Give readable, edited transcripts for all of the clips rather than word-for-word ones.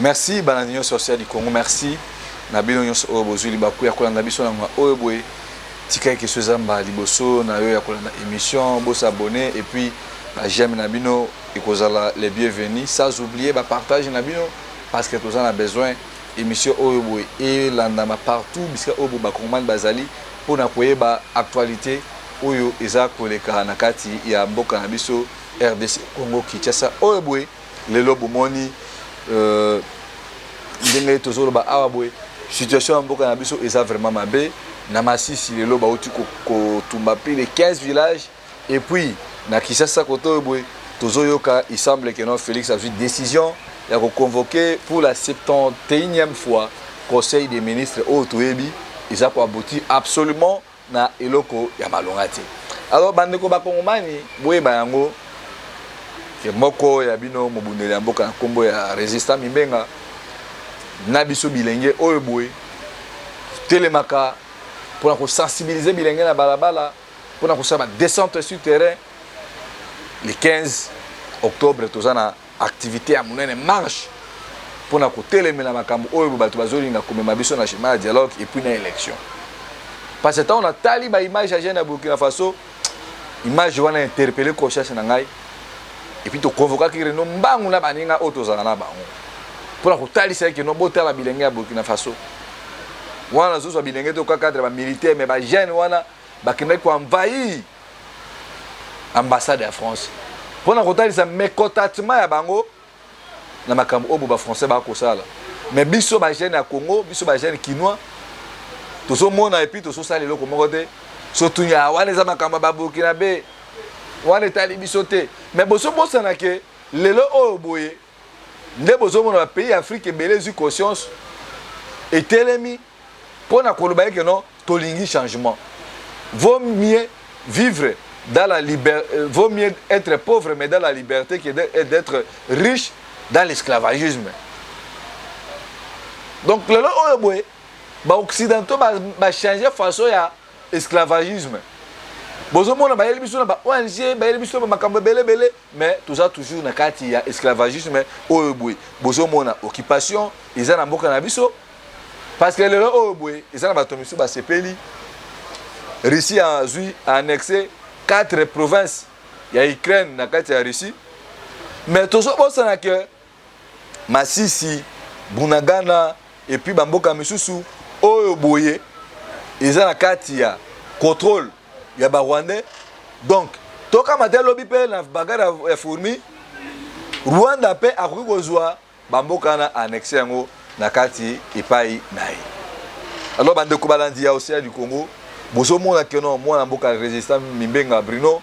Merci Bananio social du Congo, merci. Nabino nyos obozuli bakuya kolanda biso na oyeboye. Tika ke sozamba liboso na yo ya kolanda émission, bo s'abonner et puis j'aime nabino ekozala les bienvenus sans oublier ba partage nabino parce que tous on a besoin émission oyeboye et landama partout bisika obo ba commande bazali pour na koyeba actualité oyo eza koleka na kati ya mboka na biso RDC Congo Kinshasa oyeboye lelo bomoni ndenge tozoloba awa boye situation ya mboka na biso eza vraiment mabe na Masisi lelo ba uti ko tumba plus de 15 villages et puis na Kinshasa koto boye tozoyoka il semble que non Félix a eu décision ya ko convoquer pour la 71e fois conseil des ministres au toyebi ils a ko abouti absolument na eloko ya malongati. Alors bandeko ba kongomani boye ba yango ke moko ya bino mobundeli ya mboka na kombo ya résistant Mimbenga na biso bilenge oyo boye telemaka pour sensibiliser bilenge na balabala pour ko saba descente sur terrain le 15 octobre tozana activité à monene marche pour ko telemela makambo oyo bato bazolinga komema biso na chemin de dialogue et puis na élection parce que on a tali ba image à jeune à Burkina Faso image wana interpeller conscience na ngai et puis to convoquer ki reno mbangu na baninga otozana na bango pour ko tali c'est que no bota la bilenge à Burkina Faso wana zo bilenge to ka cadre ba militaire mais ba jeune wana ba kende ko envahir ambassade de France pour na ko tali ça mécontentement ya bango na makambo obo ba français ba ko sala mais biso ba jeune ya Congo biso ba jeune kinois tozo mona et puis tozo sala loko moko te surtout ya wana za makambo ba Burkina be wana tali biso te mais boso bosana ke lelo oyo boye nde bozo mona pays Afrique ebele zu conscience et telemi pour na koloba que non tolingi changement vaut mieux vivre dans la liberté vaut mieux être pauvre mais dans la liberté que d'être riche dans l'esclavagisme. Donc lelo oyo boye ba occidentaux ba changer façon ya esclavagisme bozo mona ba yeli biso na ba ONG ba yeli biso ba makambo belé mais tout ça toujours na kati ya esclavagisme oyo boye bozo mona occupation ils na mboka na biso parce que lelo oyo boye ils na bato miso ba sepeli Russie a annexé 4 provinces ya Ukraine na kati ya Russie mais tozo bosana que Masisi Bunagana et puis bamboka misusu oyo boye ils na kati ya contrôle ya ba Rwandais donc toka matin lobi pe na bagara ya fourmi Rwanda pe akoki kozwa bamboka na annexé yango na kati epai naye. Alors bandeko balandi ya océan du Congo bozo mona que non moi na mboka résistant Mimbenga Bruno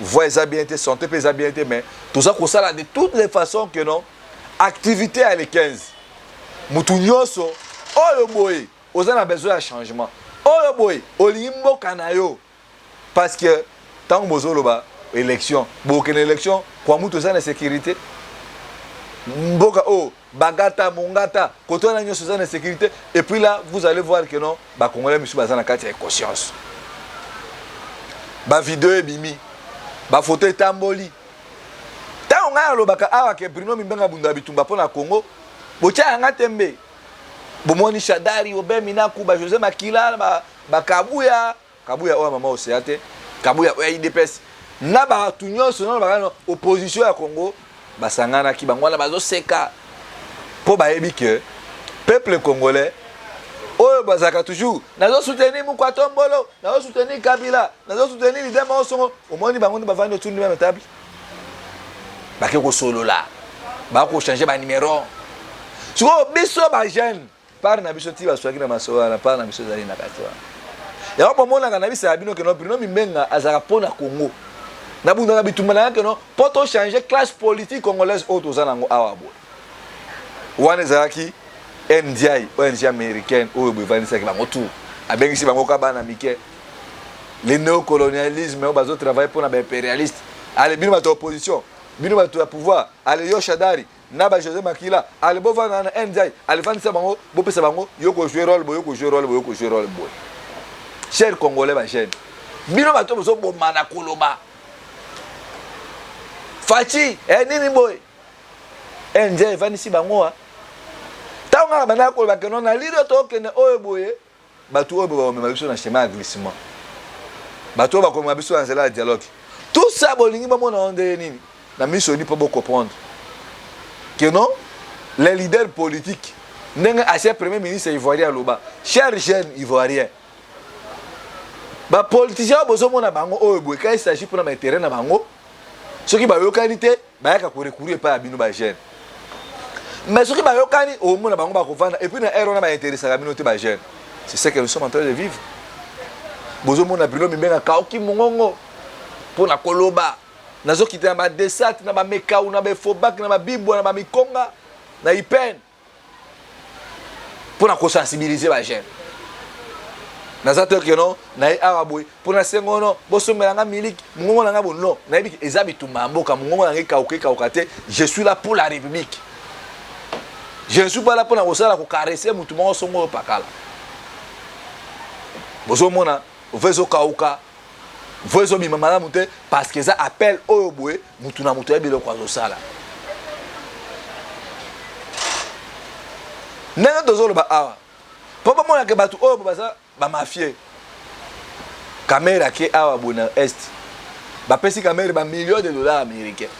voix ça bien été santé pe ça bien été mais tout ça ko sala de toutes les façons que non activité à les 15 mutu nyonso oyo boye ozana besoin de changement oyo boye olimbo kanayo parce que tant bozoloba élection bokene élection kwa mutu za na sécurité mboka oh bagata mongata kotona nyonso za na sécurité et puis là vous allez voir que non ba congolais misu bazana kati ya conscience ba vidéo ebimi ba photo etamboli tant nga lobaka awa ke Bruno Mimbenga bunda bitumba pona Congo bocha nga tembe bomoni Shadari obemina kuba José Makila ba kabuya oya mama oseate kabuya oya IDPS na ba tunyonso na ba opposition ya Congo basangana ki bangwana bazo seka po ba yebi que peuple congolais oyo bazaka toujours nazo soutenir Mukwato Mbolo nazo soutenir Kabila nazo soutenir Lidema Osongo omoni bango ba vandi autour de même table ba ke ko solo là ba ko changer ba numéro so biso ba jeune par na biso ti ba swaki na masoa na par na biso zali na katwa ya ba mona kana bisa bino ke no Bruno Mimbenga azaka pona Congo na bunda na bitumana ke no poto changer classe politique congolaise auto zanango awabo wana zaki NDI ONG américaine oyo bevanisa ke bango tout abengisi bango ka bana mike le néocolonialisme o bazo travailler pour na ba impérialiste ale bino ba opposition bino ba to pouvoir ale yo Shadari na ba José Makila ale bo vana na NDI ale vanisa bango bo pesa bango yoko jouer rôle boyoko jouer rôle boy cher congolais ba jeune bino ba to bozo bomana koloba Fachi nini boy NDI vanisi bango ntonga bana ko ba kenon na lire to kene oyo boye batu oyo ba mema biso na chemin à glissement batu ba ko mema biso na zela dialogue tout ça bolingi ba mona onde nini na miso ni pour comprendre que non les leaders politiques ndenge ancien premier ministre ivoirien loba cher jeune ivoirien ba politicien bozo mona bango oyo boye kai s'agit pour na intérêt na bango ceux qui ba localité ba yaka ko recourir pas bino ba jeune mais ceux qui ba yokani au mona bango ba ko vanda et puis na erreur na ba intéressé bino te ba jeune c'est ce que nous sommes en train de vivre bozo mona bilo mbenga kaoki mongongo pour na koloba nazo kitana ba desat na ba meka ou na ba fobak na ba bibo na ba mikonga na ipen pour na ko sensibiliser ba jeune nazato que non na araboy pour na sengono boso melanga miliki mongongo na ngabo non na yebi ezabi tumamboka mongongo na ngeka okate je suis là pour la république je ne suis pas là pour na osala ko caresser mutu mongo songo pakala bozo mona vezo kauka vezo bima malamu te parce que ça appelle oyo boye mutu na mutu yebilo kwa zosala nanga dozolo ba awa papa mona ke batu oyo baza ba mafie caméra qui awa bona est ba pesi caméra ba millions de dollars américains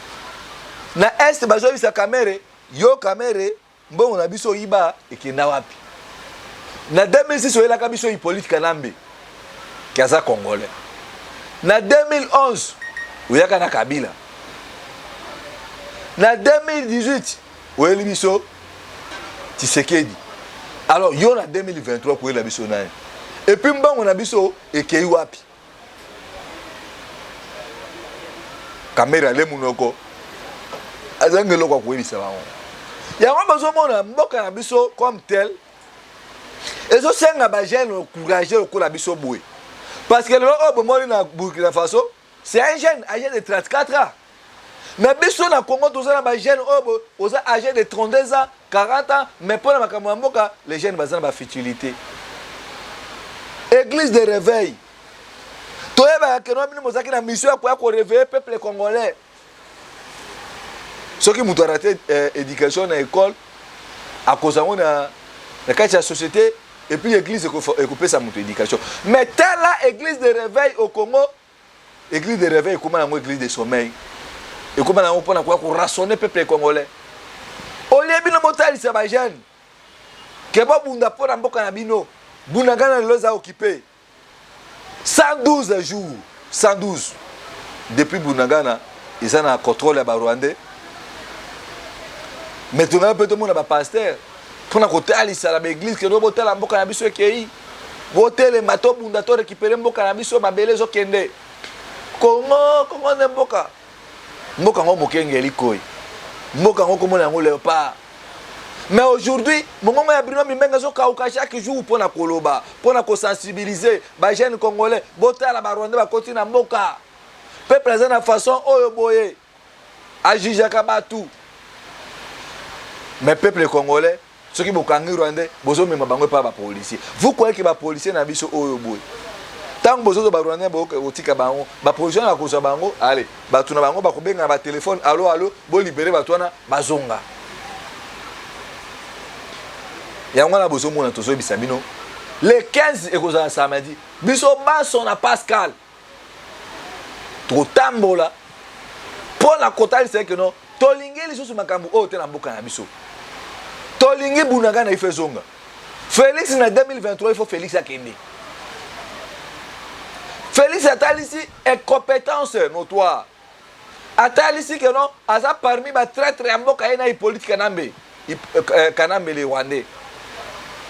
na est ba zo bisa caméra yo caméra mbongo na biso iba ekenda wapi na 2006 oyela ka biso Hippolyte Kanambe kaza congolais na 2011 oyaka na Kabila na 2018 oyeli biso Tshisekedi alors yo na 2023 pour la biso naye et puis mbongo na biso ekei wapi caméra le munoko azangelo kwa kuebisa bango yango bazo mona mboka na biso comme tel ezo senga ba jeune courager okola biso boye parce que le obomoli na Burkina Faso c'est un jeune âgé de 34 ans mais biso na Congo tozana ba jeune obo oza âgé de 32 ans 40 ans mais pour la makambo mboka les jeunes bazana ba futilité église de réveil toyeba que no bino mozaki na mission ya ko réveiller peuple congolais ce qui mutu raté éducation na école à cause na kati ya société et puis l'église est coupée sa mutu éducation mais telle la église de réveil au Congo église de réveil comment na église de sommeil et comment na pona ko rassonner peuple congolais au lieu bino motali sa ba jeune ke ba bunda pona mboka na bino bunda ngana loza occupé 112 jours 112 depuis Bunagana ils ont un contrôle à Rwandais maintenant peut tout le monde ba pasteur pour na côté alisa la église que no botala mboka na biso ekei botele mato bunda to récupérer mboka na biso mabele zo kende Congo ne mboka ngo mokengeli koi mboka ngo komona ngo léopard mais aujourd'hui mongongo ya bino mimenga zo kauka chaque jour pour na koloba pour na ko sensibiliser ba jeunes congolais botala ba Rwanda ba koti na mboka peuple za na façon oyo boye ajija kabatu mais peuple congolais ceux qui bokangi Rwandais bozo mema bango pa ba policier vous croyez que ba policier na biso oyo boye tant bozo ba Rwandais bo otika bango ba policier na kosa bango allez ba tuna bango ba kobenga ba téléphone allo bo libérer ba twana bazonga yango na bozo mona tozo bisa bino le 15 ekozala samedi biso baso na Pascal to tambola pour la kotali c'est que non tolingi lisusu makambo oyo te na mboka na biso tolingi Bunagana ife zonga Félix na 2023 il faut Félix akende Félix atalisi est compétence notoire atalisi que non aza parmi ba traître ya mboka ena Hippolyte Kanambe le Rwandais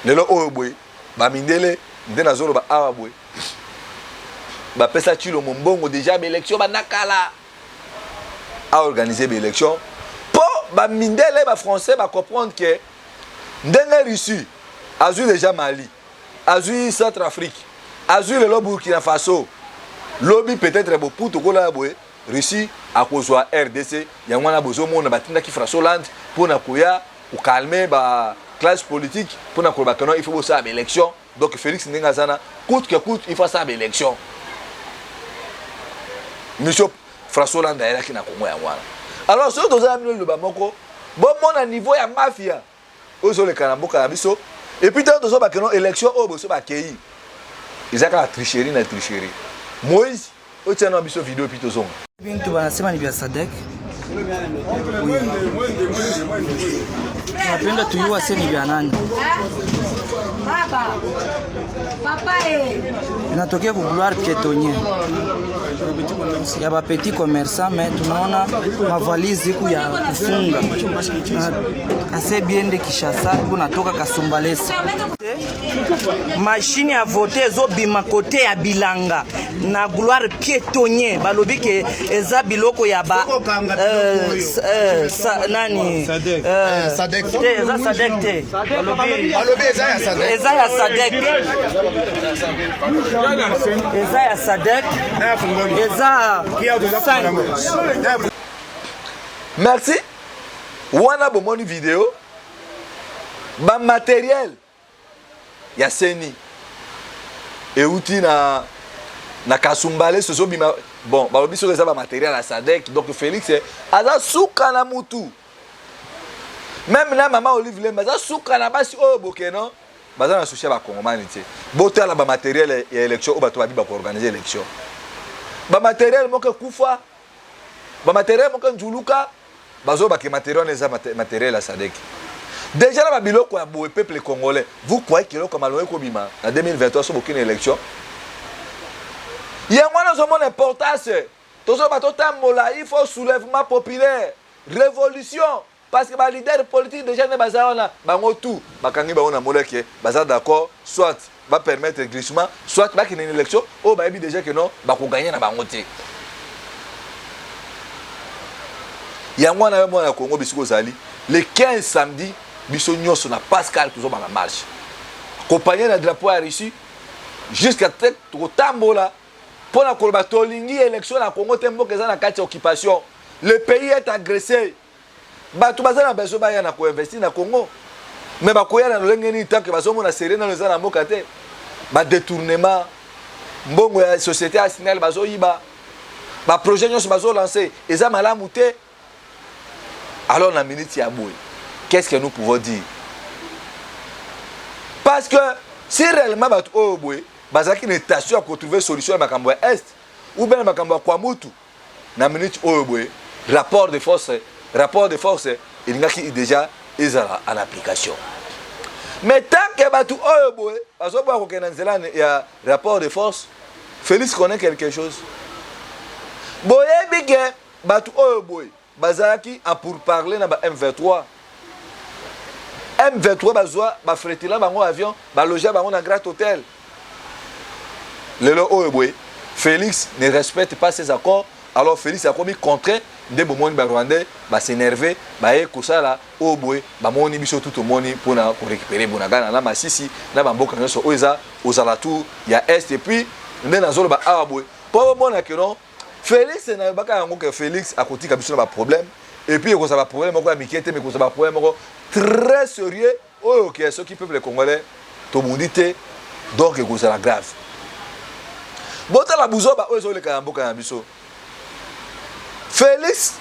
lelo oyo boye ba mindele nde nazolo ba awa boye ba pesa chilo mbongo déjà ba élection ba nakala a organiser ba élection pour ba mindele ba français ba comprendre que ndenge Russie azui déjà Mali azui Centrafrique azui le Burkina Faso lobby peut-être bo puto kola boye Russie a kozwa RDC yango na bozo mona batinda ki Frasoland pour na koya ou calmer ba classe politique pour na koba il faut ça ba élection donc Félix Ndinga Zana coûte que coûte il faut ça ba élection monsieur Frasoland d'ailleurs qui na Congo ya wana alors ce que nous avons le bamoko bon mon niveau ya mafia ozo le kanamboka na biso et puis tant tozo ba que non élection o boso ba kei izaka tricherie na tricherie Moïse o tiana biso vidéo puis tozo bintu banasema ni vya Sadek. Napenda tuyua seni vya nani? Papa inatokea ku Gloire Piétonnier ya ba petit commerçant, mais tunaona mavalizi ku ya kufunga ase biende Kishasa kunatoka Kasumbalesa. Machine ya voter zo bima kote ya Bilanga na Gloire Piétonnier balobi ke eza biloko ya ba nani Sadek eza Sadek te balobi eza ya Sadek eza ya Sadek eza merci wana bomoni vidéo ba matériel ya seni euti na Kasumbale sozo bima bon balobi so eza ba matériel ya Sadek donc Félix aza suka na mutu même na maman Olive Lemba aza suka na basi o bokeno baza na souci ba kongomani te botala ba matériel ya élection o bato babiba ko organiser élection ba matériel moko kufa ba matériel moko njuluka bazo ba ke matériel eza matériel ya Sadek déjà la babiloko ya boe peuple congolais vous croyez que comme aloé ko bima en 2023 so bokine élection ya mwana zo mon importance tozo bato tambola il faut soulèvement populaire révolution parce que ba leader politique déjà ne bazana bango tout bakangi ba ona moleke baza d'accord soit va permettre glissement soit ba kine élection o ba yebi déjà que non ba ko gagner na bango te ya mwana yo mwana Congo bisiko zali le 15 samedi biso nyonso na Pascal tozo ba marche accompagné na drapeau ya Russie jusqu'à tête to tambola pour la koloba tolingi élection na Congo te mboka za na kati occupation le pays est agressé bato bazana beso ba ya na ko investir na Congo mais ba ko ya na lolenge ni tant que bazo mona serena na za na mboka te ba détournement mbongo ya société a signal bazo yiba ba projet nyonso bazo lancer eza malamu te alors na minute ya boy qu'est-ce que nous pouvons dire parce que si réellement bato o boy bazaki ne station à trouver solution à makambo est ou bien makambo kwa mutu na minute o boy rapport de force il n'y a qui déjà est en application mais tant que bato o boy bazo ba ko kenanzela ya rapport de force Félix connaît quelque chose boye bige bato o boy bazaki en pour parler na ba M23 bazoa ba fretila bango avion ba loger bango na Grand Hôtel lelo oyeboy Félix ne respecte pas ses accords alors Félix a commis contraint de bomoni ba Rwandais ba s'énerver ba ekosala oyeboy ba moni biso tout moni pour récupérer bonagana na masisi na ba mboka nyonso oza ozala tout ya est et puis nde nazolo ba awaboy po mona que non Félix na baka yango que Félix a kotika biso na ba problème et puis ko ça ba problème ko amikete mais ko ça ba problème ko très sérieux oh que ceux qui peuvent les Congolais to mundité donc ko ça la grave bota la buzoba ozo le kamboka na biso Félix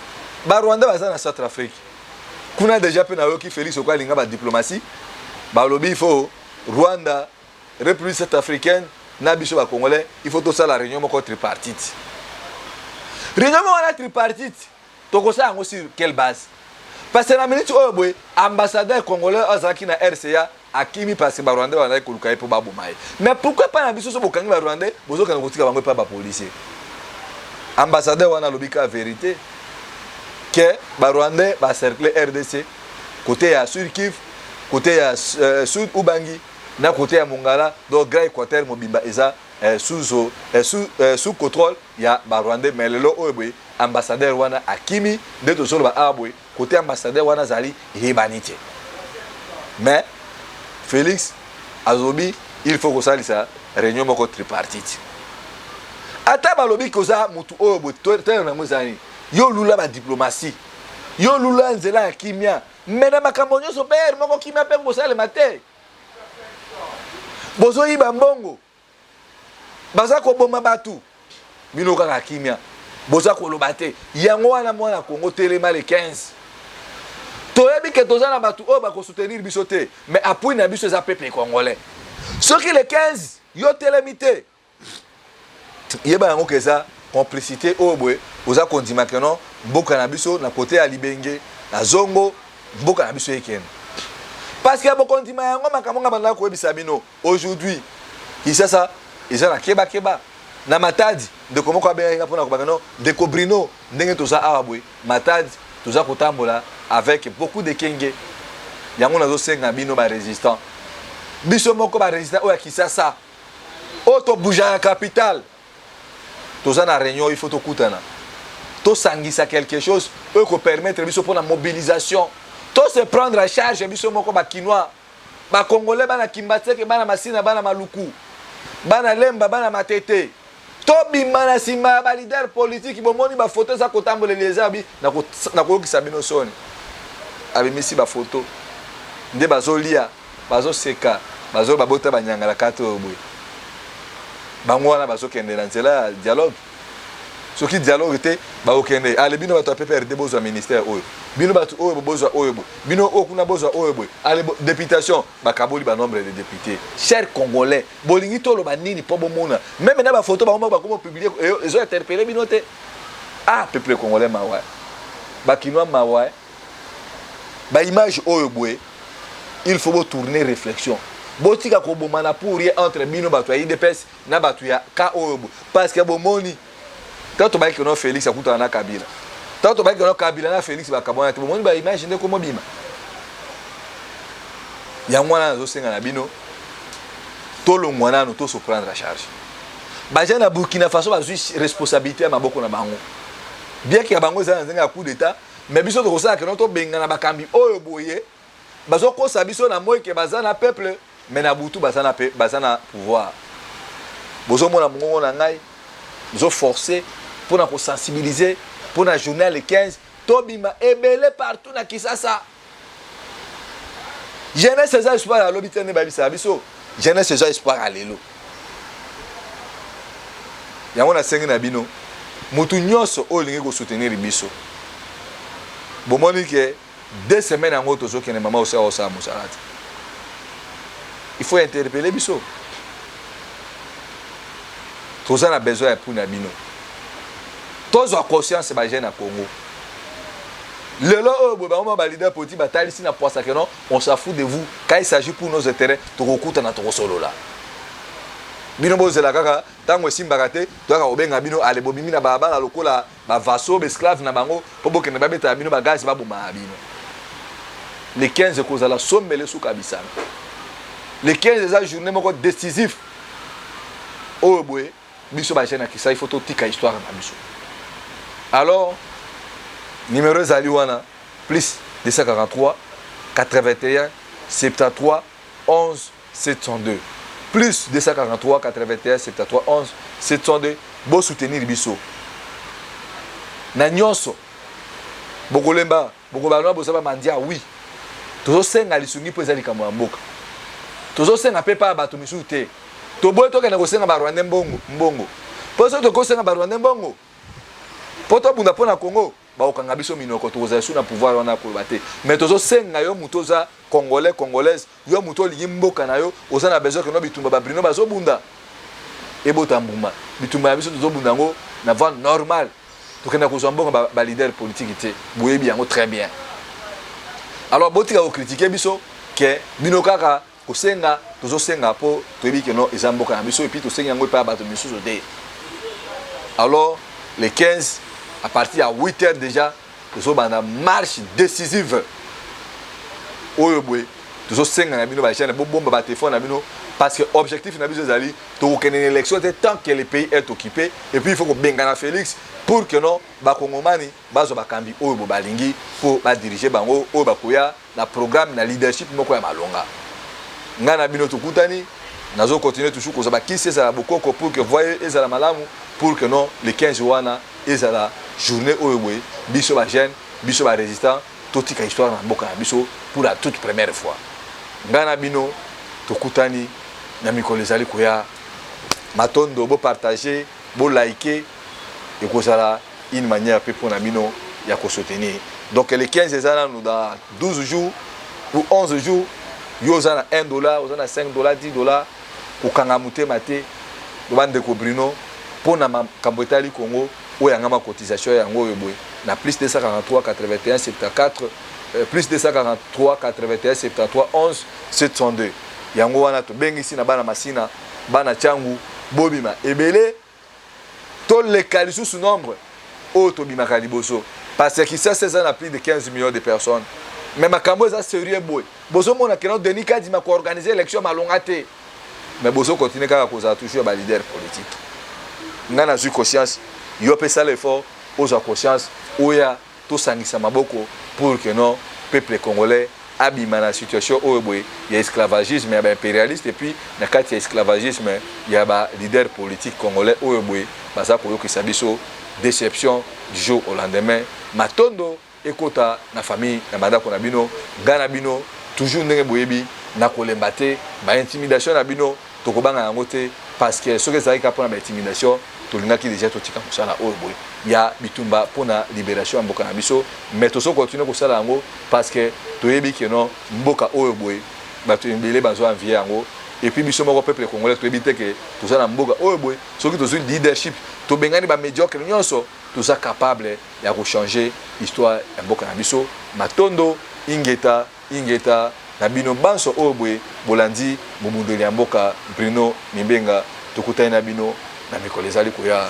ba Rwanda baza na Centrafrique kuna déjà pe na yo ki Félix ko alinga ba diplomatie ba lobi il faut Rwanda République centrafricaine na biso ba Congolais il faut to ça la réunion moko tripartite réunion moko tripartite to ko ça sur quelle base parce que na minute oyo boy ambassadeur congolais azaki na RCA akimi parce que ba Rwandais wana koluka pour ba bomaye mais pourquoi pas na biso so bokangi ba Rwandais bozo kana kotika bango pa ba policier ambassadeur wana lobika vérité que ba Rwandais ba cercle RDC côté ya Sud Kivu côté ya Sud Ubangi na côté ya Mongala donc Grand Équateur mobimba eza sous contrôle ya ba Rwandais mais lelo oyo boy ambassadeur wana akimi de tozolo ba abwe côté ambassadeur wana zali hibanité mais Félix azobi il faut que ça lisa réunion moko tripartite ata balobi koza mutu oyo bo tena na mozani yo lula ba diplomatie yo lula nzela ya kimia mais na makambo nyonso ber moko kimia pe ngosala mate bozo yiba mbongo baza ko bomba batu bino kaka kimia boza ko lobate yango wana mwana Congo telema le 15 toyebi ke toza na batu oyo bako soutenir biso te mais appui na biso eza peuple congolais soki le 15 yo telemi te yeba yango ke eza complicité oyo boye oza kondima ke non mboka na biso na kote ya libenge na zongo mboka na biso ekende parce que bokondima yango makambo nga bandaka koyebisa bino aujourd'hui Kisasa eza na keba keba na Matadi ndeko moko abenga mpona kobanga no ndeko Brino ndenge toza awa boye Matadi toza kotambola avec beaucoup de kenge yango nazo senga bino ba résistant biso moko ba résistant oya Kisasa oto bouger la capitale toza na réunion il faut to kutana to sangisa quelque chose eux ko permettre biso pour la mobilisation to se prendre en charge biso moko ba kinois ba congolais bana Kimbatseke bana Masina bana Maluku bana Lemba bana Matete to bimana sima ba leader politique bomoni ba photo za kotambola les abi na ko kisabino soni abi misi ba photo nde bazolia bazoseka bazo babota banyangala kato boy bango wana bazokende na nzela dialogue soki dialogue te ba okende ale bino bato PPRD bozwa ministère oyo bino bato oyo bozwa oyo bino okuna bozwa oyo boy ale députation bakaboli ba nombre de députés chers congolais bolingi tolo banini po bomona même na ba photo ba ngomba ko publier ezo interpeller bino te ah peuple congolais mawa ba kinois mawa ba image oyo boy il faut tourner réflexion botika ko bomana pour rien entre bino bato ya IDPS na bato ya ka oyo parce que bomoni tanto ba kino Félix akutana na Kabila tanto ba kino Kabila na Félix bakabona te bomoni ba image ndeko mobima ya mwana zo senga na bino tolo mwana no to se prendre en charge ba jana Burkina Faso ba zui responsabilité ya maboko na bango bien que bango za nzenga coup d'état mais biso to kosala que to benga na bakambi oyo boye bazo kosa biso na moy ke bazana peuple mais na butu bazana pouvoir bozo mona mongo na ngai zo forcer pour na sensibiliser pour na journée le 15 tobima ebele partout na Kisasa jeunesse eza espoir à l'obitene babisa biso jeunesse eza espoir à lelo yango na sengi na bino mutu nyonso olingi ko soutenir biso bomoni ke 2 semaines en auto zo kene mama osa musalati il faut interpeller biso tous on a besoin pour na bino tous ont conscience ba jeune na Congo lelo obo ba ba leader politique batali si na poisa que non on s'en fout de vous quand il s'agit pour nos intérêts to kokuta na to solo là bino bozela kaka tango simbaka te toka obenga bino ale bobimi na babala lokola ba vaso be esclave na bango po bokende babeta bino ba gaz baboma bino les 15 kozala sombele sou kabisa les 15 za journée moko décisif o boye biso ba jeune ki ça il faut to tika histoire na biso alors numéro zali wana plus 243 81 73 11 702 plus 243 81 73 11 702 bo soutenir biso na nyonso bokolemba bokobalwa bosaba mandia oui tozo senga lisungi po ezali kamwa mboka tozo senga pepa bato misu te to boye to kana ko senga ba Rwanda mbongo po so to ko senga ba Rwanda mbongo po to bunda pona Congo ba okanga biso minoko to kozala suna pouvoir wana ko bate mais tozo senga yo mutoza congolais congolaise yo muto lingi mboka na yo ozana besoin que no bitumba ba Brino bazo bunda e bota mbuma bitumba biso tozo bunda ngo na voie normale to kana ko zambonga ba leader politique te boyebi yango très bien alors botika ko critiquer biso ke bino kaka ko senga tozo senga po toyebi que no ezamboka na biso et puis to senga ngo pa bato misusu te alors les 15 à partir à 8 heures déjà tozo banda marche décisive oyo boy tozo senga na bino ba chaîne bo bomba ba téléphone na bino parce que objectif na biso ezali to ko kene élection tant que le pays est occupé et puis il faut ko benga na Félix pour que non ba kongomani bazo bakambi oyo bo balingi pour ba diriger bango oyo bakoya na programme na leadership moko ya malonga ngana bino tukutani nazo continuer toujours ko zaba kisi ça bokoko pour que voyez ezala malamu pour que non les 15 wana ezala journée oyo boy biso ba jeune biso ba résistant totika histoire na mboka na biso pour la toute première fois ngana bino tokutani na mikolo ezali koya matondo bo partager bo liker et kozala une manière pe pour na bino ya ko soutenir Donc les 15 nous dans 12 jours ou 11 jours, yo ont $1, ils ont $5, $10, au Kangamute Maté, de Bruno, pour na Kambotali Congo, où il y a une cotisation, na plus de 143, 81, 74, plus de 143, 81, 73, 11, 702. Yango wana to bengi ici na bana masina, bana changu, bobima, ebele, tout les calisous sous nombre, auto bima kaliboso. Parce que ça, c'est ça, plus de 15 millions de personnes. Mais ma cambo est sérieux, boy. Bozo mon a kenon Denis Kadi m'a organisé l'élection malongate. Mais Bozo continue à causer toujours un leader politique. N'a eu conscience, il a fait ça l'effort, aux conscience, où il y a tout sangisa maboko pour que non peuple congolais abîme la situation où il y a esclavagisme, il y a impérialiste et puis dans le esclavagisme, il y a leader politique congolais où il y a ça pour que ça déception du jour au lendemain. Matondo ekota na famille na bandako na bino ngana bino toujours ndenge boyebi na kolembate ba intimidation na bino tokobanga yango te parce que soki ezalaki kaka mpona ba intimidation tolingaki déjà totika mosala oyo boye ya bitumba mpona libération ya mboka na biso mais toso continue kosala yango parce que toyebi ke non mboka oyo boye bato ebele bazwa envie yango et puis biso moko peuple congolais toyebi te ke toza na mboka oyo boye soki tozwi leadership tobengani ba médiocre nyonso toza capable ya changer l'histoire ya mboka na biso matondo ingeta na bino banso oyo boye bolandi mobundeli ya mboka Bruno Mimbenga tokutani na bino na mikolo ezali koya